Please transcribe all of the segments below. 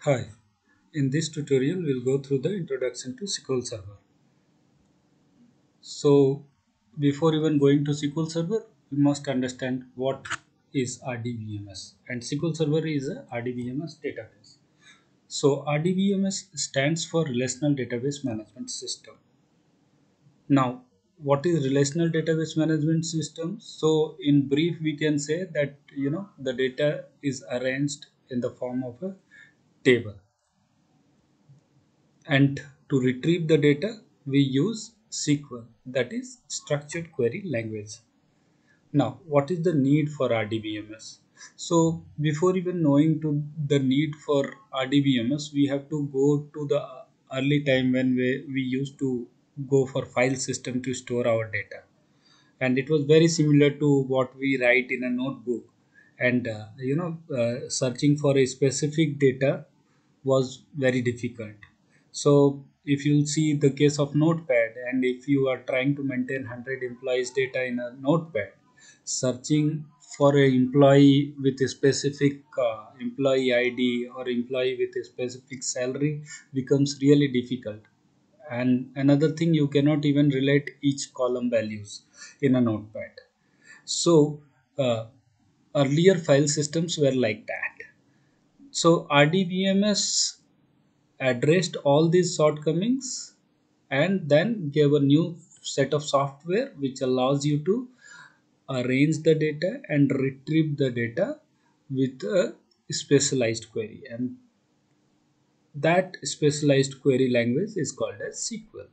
Hi, in this tutorial we'll go through the introduction to SQL Server. So before even going to SQL Server, we must understand what is RDBMS, and SQL Server is a RDBMS database. So RDBMS stands for Relational Database Management System. Now, what is Relational Database Management System? So in brief, we can say that the data is arranged in the form of a table, and to retrieve the data we use SQL, that is structured query language. Now what is the need for RDBMS? So before even knowing to the need for RDBMS, we have to go to the early time when we used to go for file system to store our data, and it was very similar to what we write in a notebook. And searching for a specific data was very difficult. So if you see the case of notepad, and if you are trying to maintain 100 employees data in a notepad, searching for a employee with a specific employee id or employee with a specific salary becomes really difficult. And another thing, you cannot even relate each column values in a notepad. So uh, earlier file systems were like that. So RDBMS addressed all these shortcomings and then gave a new set of software which allows you to arrange the data and retrieve the data with a specialized query, and that specialized query language is called as SQL.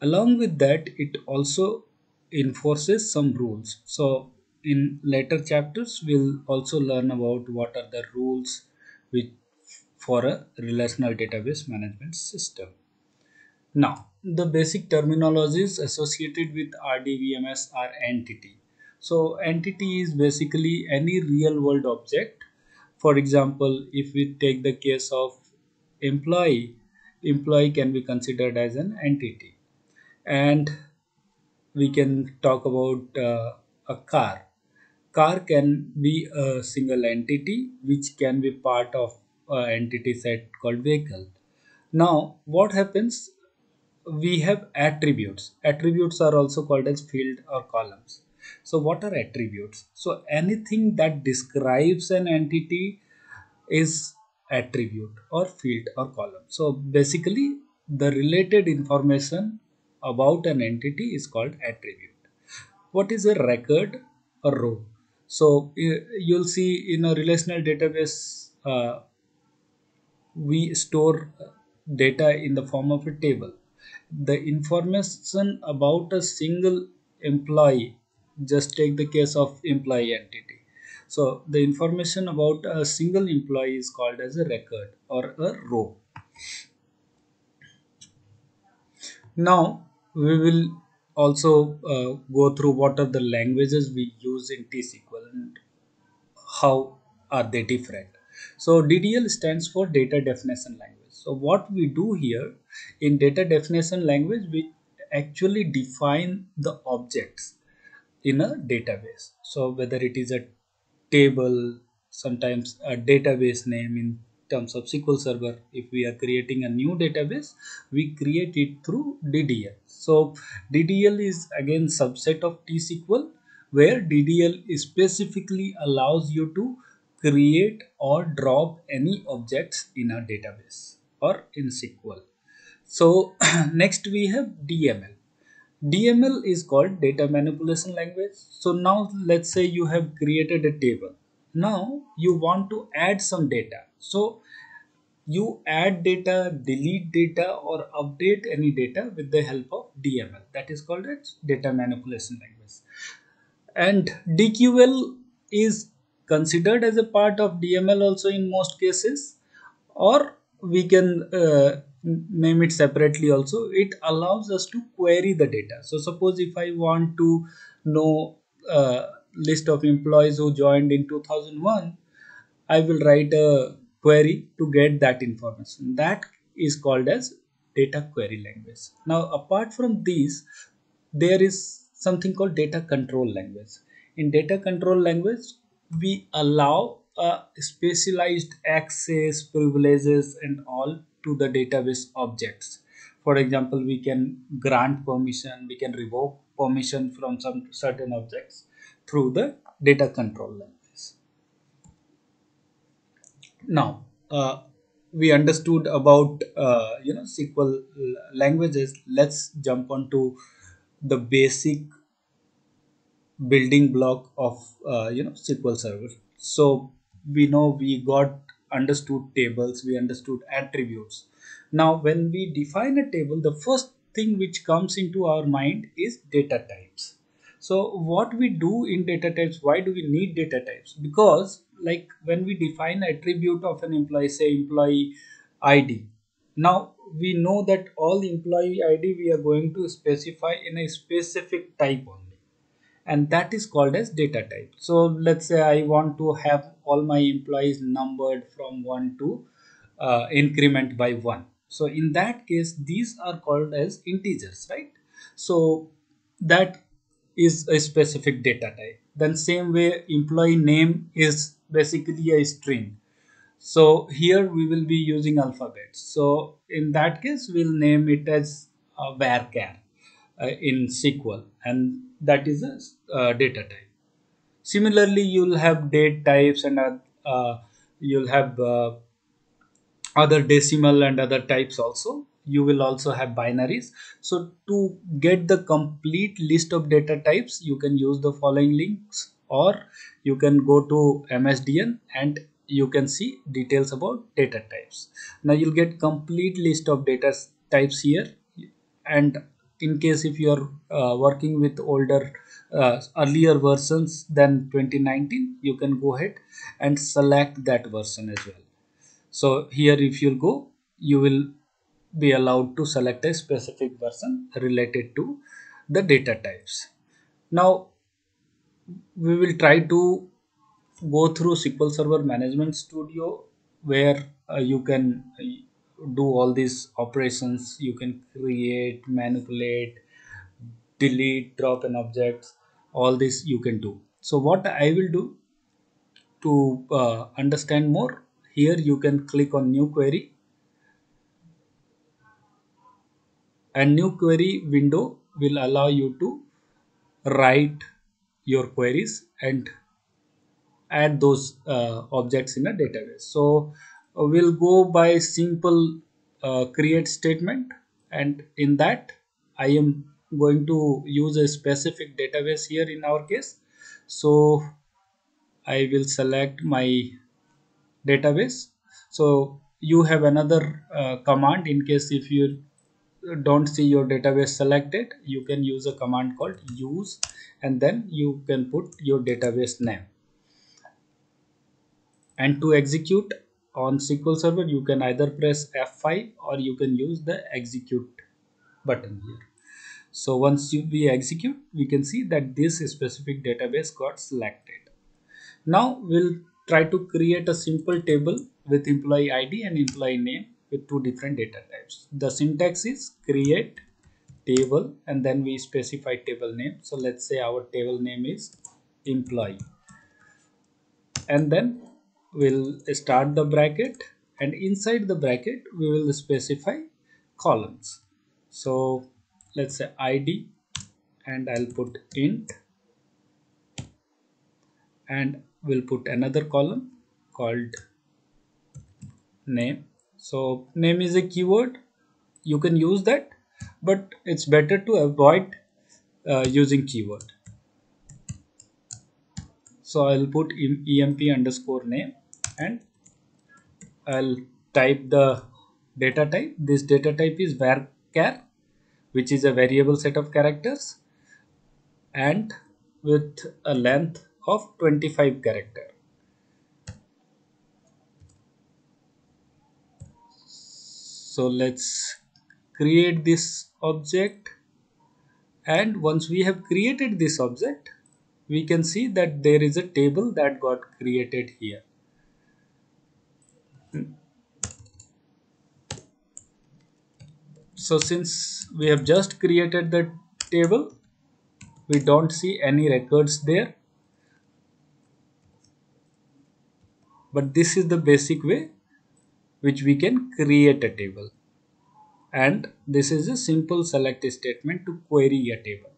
Along with that, it also enforces some rules. So in later chapters we'll also learn about what are the rules which for a relational database management system. Now, the basic terminologies associated with RDBMS are entity. So entity is basically any real world object. For example, if we take the case of employee, employee can be considered as an entity. And we can talk about a car can be a single entity which can be part of an entity set called vehicle. Now what happens, we have attributes are also called as field or columns. So what are attributes? So anything that describes an entity is attribute or field or column. So basically the related information about an entity is called attribute. What is a record or row? So you'll see in a relational database, we store data in the form of a table. The information about a single employee, just take the case of employee entity. So the information about a single employee is called as a record or a row. Now we will also go through what are the languages we use in T-SQL and how are they different. So DDL stands for data definition language. So what we do here in data definition language, we actually define the objects in a database. So whether it is a table, sometimes a database name in terms of SQL Server, if we are creating a new database, we create it through DDL. So DDL is again subset of T-SQL, where DDL specifically allows you to create or drop any objects in a database or in SQL. So next we have DML. DML is called data manipulation language. So now let's say you have created a table. Now you want to add some data. So you add data, delete data, or update any data with the help of DML. That is called as data manipulation language. And DQL is considered as a part of DML also in most cases, or we can name it separately also. It allows us to query the data. So suppose if I want to know list of employees who joined in 2001, I will write a query to get that information. That is called as data query language. Now apart from these, there is something called data control language. In data control language, we allow specialized access, privileges, and all to the database objects. For example, we can grant permission, we can revoke permission from some certain objects through the data control language. Now, we understood about SQL languages. Let's jump on to the basic building block of SQL Server. So we know we got understood tables, we understood attributes. Now, when we define a table, the first thing which comes into our mind is data types. So what we do in data types, why do we need data types? Because like when we define attribute of an employee, say employee ID, now we know that all employee ID we are going to specify in a specific type only, and that is called as data type. So let's say I want to have all my employees numbered from 1 to increment by 1. So in that case these are called as integers, right? So that is a specific data type. Then same way employee name is basically a string, so here we will be using alphabets. So in that case, we'll name it as varchar in SQL, and that is a data type. Similarly, you'll have date types, and you'll have other decimal and other types also. You will also have binaries. So to get the complete list of data types, you can use the following links, or you can go to MSDN and you can see details about data types. Now you'll get complete list of data types here. And in case if you are working with older earlier versions than 2019, you can go ahead and select that version as well. So here if you go, you will be allowed to select a specific version related to the data types. Now we will try to go through SQL Server Management Studio, where you can do all these operations. You can create, manipulate, delete, drop an objects, all this you can do. So what I will do to understand more, here you can click on new query, and new query window will allow you to write your queries and add those objects in a database. So we'll go by simple create statement, and in that I am going to use a specific database here in our case. So I will select my database. So you have another command in case if you don't see your database selected, you can use a command called use, and then you can put your database name. And to execute on SQL Server, you can either press F5 or you can use the execute button here. So once we execute, we can see that this specific database got selected. Now we'll try to create a simple table with employee ID and employee name with two different data types. The syntax is create table and then we specify table name. So let's say our table name is employee, and then we'll start the bracket, and inside the bracket we will specify columns. So let's say ID, and I'll put int, and we'll put another column called name. So name is a keyword, you can use that, but it's better to avoid using keyword. So I'll put emp underscore name, and I'll type the data type. This data type is varchar, which is a variable set of characters, and with a length of 25 character. So let's create this object, and once we have created this object, we can see that there is a table that got created here. So since we have just created the table, we don't see any records there. but this is the basic way which we can create a table, and this is a simple select statement to query a table.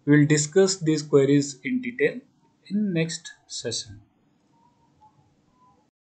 We will discuss these queries in detail in next session.